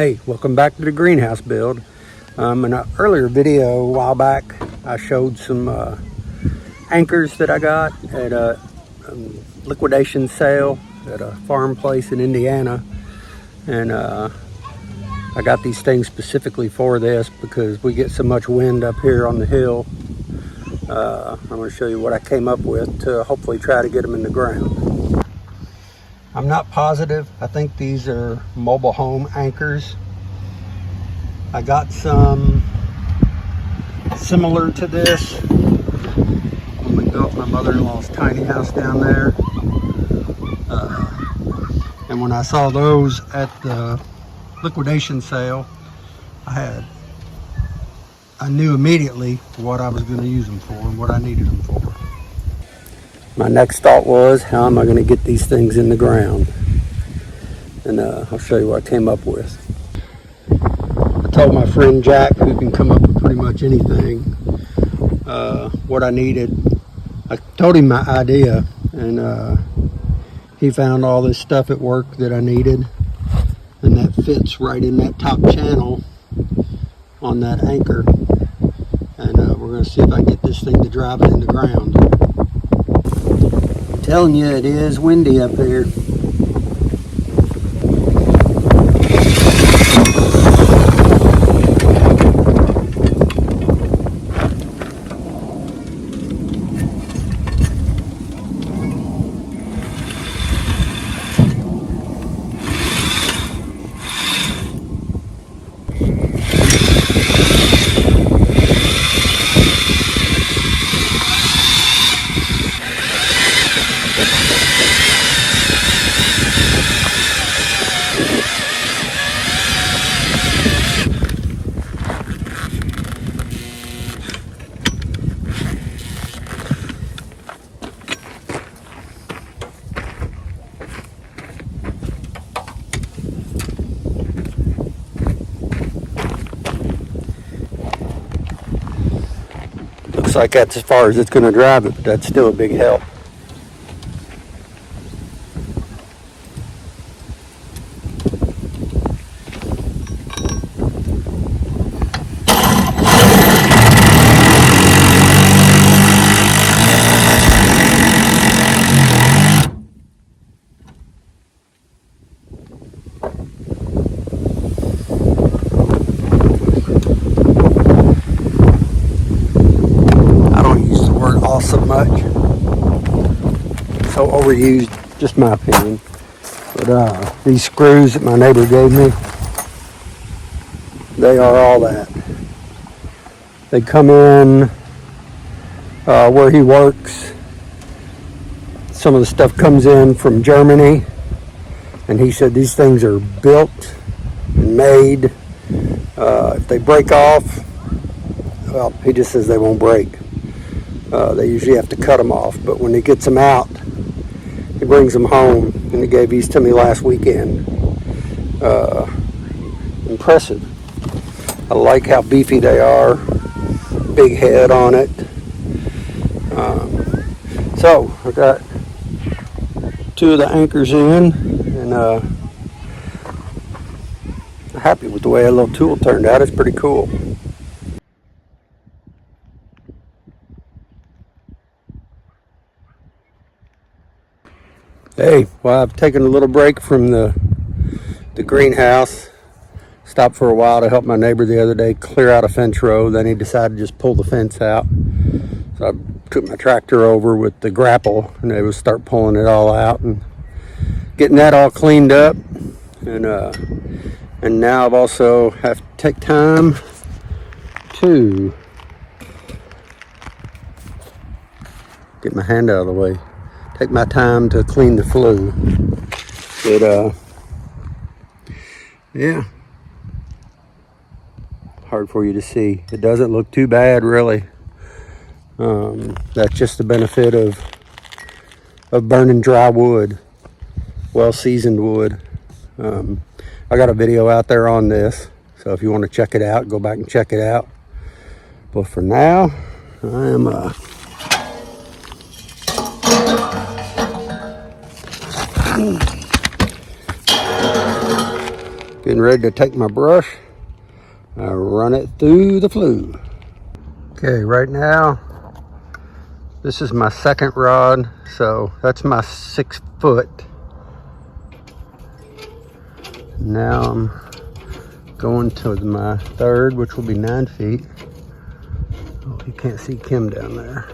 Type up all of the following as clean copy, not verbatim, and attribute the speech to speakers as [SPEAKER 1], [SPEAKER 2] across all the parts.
[SPEAKER 1] Hey, welcome back to the greenhouse build. In an earlier video a while back, I showed some anchors that I got at a liquidation sale at a farm place in Indiana. And I got these things specifically for this because we get so much wind up here on the hill. I'm going to show you what I came up with to hopefully try to get them in the ground. I'm not positive. I think these are mobile home anchors. I got some similar to this when we built my mother-in-law's tiny house down there. And when I saw those at the liquidation sale, I knew immediately what I was going to use them for and what I needed them for. My next thought was, how am I going to get these things in the ground? And I'll show you what I came up with. I told my friend Jack, who can come up with pretty much anything, what I needed. I told him my idea, and he found all this stuff at work that I needed, and that fits right in that top channel on that anchor. And we're going to see if I can get this thing to drive it in the ground. I'm telling you, it is windy up here. Looks like that's as far as it's going to drive it, but that's still a big help. Awesome much, so overused, just my opinion. But these screws that my neighbor gave me, they are all that. They come in where he works. Some of the stuff comes in from Germany, and he said these things are built and made. If they break off, well, he just says they won't break. They usually have to cut them off, but when he gets them out, he brings them home, and he gave these to me last weekend. Impressive. I like how beefy they are. Big head on it. So I got two of the anchors in, and I'm happy with the way that little tool turned out. It's pretty cool. Hey, well, I've taken a little break from the greenhouse. Stopped for a while to help my neighbor the other day clear out a fence row. Then he decided to just pull the fence out. So I took my tractor over with the grapple, and they would start pulling it all out and getting that all cleaned up. And now I've also have to take time to get my hand out of the way. Take my time to clean the flue. But yeah, hard for you to see. It doesn't look too bad, really. That's just the benefit of burning dry wood, well-seasoned wood. I got a video out there on this, so if you want to check it out, go back and check it out. But for now, I am Getting ready to take my brush. I run it through the flue. Okay, right now, this is my second rod, so that's my 6 foot. Now I'm going to my third, which will be 9 feet. Oh, you can't see Kim down there.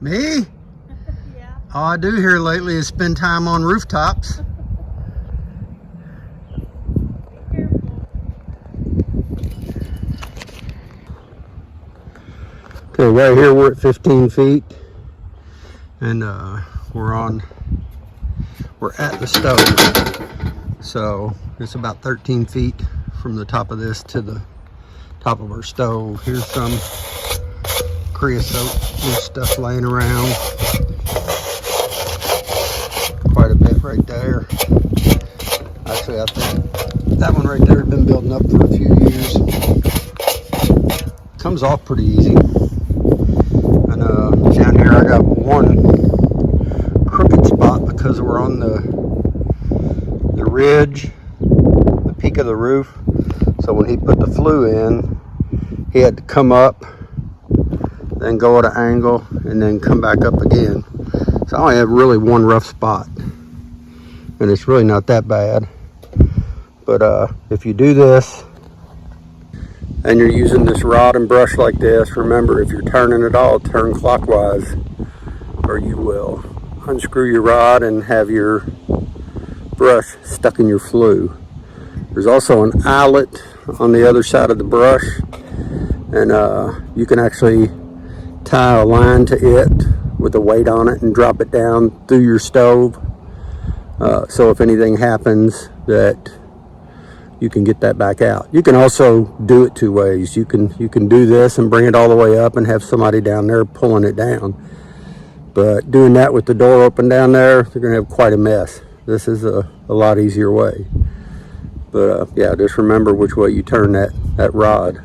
[SPEAKER 1] Me?
[SPEAKER 2] Yeah.
[SPEAKER 1] All I do here lately is spend time on rooftops. Okay, right here we're at 15 feet, and we're at the stove. So it's about 13 feet from the top of this to the top of our stove. Here's some creosote, loose stuff laying around. Quite a bit right there. Actually, I think that one right there has been building up for a few years. Comes off pretty easy. And down here I got one crooked spot because we're on the ridge, the peak of the roof. So when he put the flue in, he had to come up, then go at an angle, and then come back up again. So I only have really one rough spot, and it's really not that bad. But if you do this and you're using this rod and brush like this, remember, if you're turning it all, turn clockwise, or you will unscrew your rod and have your brush stuck in your flue. There's also an eyelet on the other side of the brush, and you can actually tie a line to it with a weight on it and drop it down through your stove. So if anything happens, that you can get that back out. You can also do it 2 ways. You can do this and bring it all the way up and have somebody down there pulling it down. But doing that with the door open down there, they're gonna have quite a mess. This is a lot easier way. But yeah, just remember which way you turn that rod.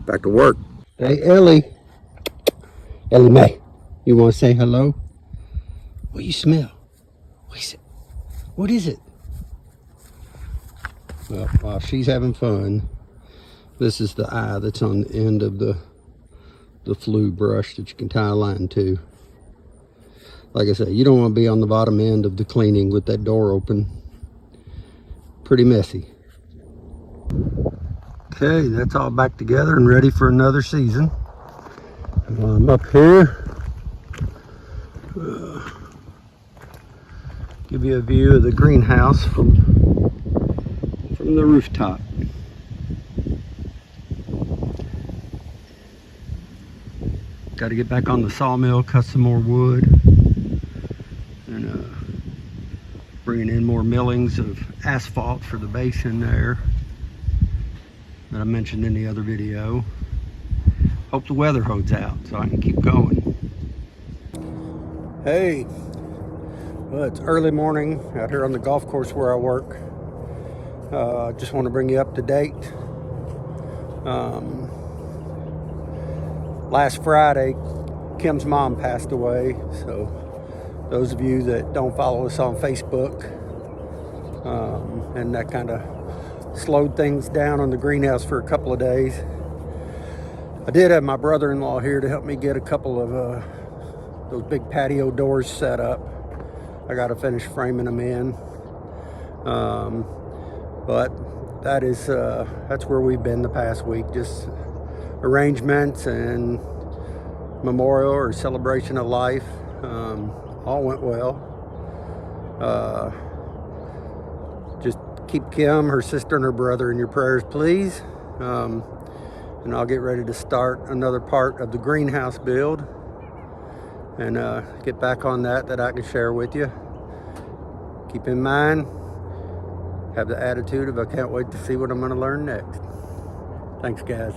[SPEAKER 1] Back to work. Hey, Ellie. Ellie Mae, you want to say hello? What you smell? What is it? What is it? Well, while she's having fun, this is the eye that's on the end of the flue brush that you can tie a line to. Like I said, you don't want to be on the bottom end of the cleaning with that door open. Pretty messy. Okay, that's all back together and ready for another season. I'm up here. Give you a view of the greenhouse from the rooftop. Got to get back on the sawmill, cut some more wood, and bringing in more millings of asphalt for the basin there that I mentioned in the other video. Hope the weather holds out so I can keep going. Hey, well, it's early morning out here on the golf course where I work. Just want to bring you up to date. Last Friday, Kim's mom passed away. So those of you that don't follow us on Facebook, and that kind of slowed things down on the greenhouse for a couple of days. I did have my brother-in-law here to help me get a couple of those big patio doors set up. I got to finish framing them in. But that's where we've been the past week. Just arrangements and memorial or celebration of life. All went well. Just keep Kim, her sister, and her brother in your prayers, please. And I'll get ready to start another part of the greenhouse build and get back on that I can share with you. Keep in mind, have the attitude of I can't wait to see what I'm going to learn next. Thanks, guys.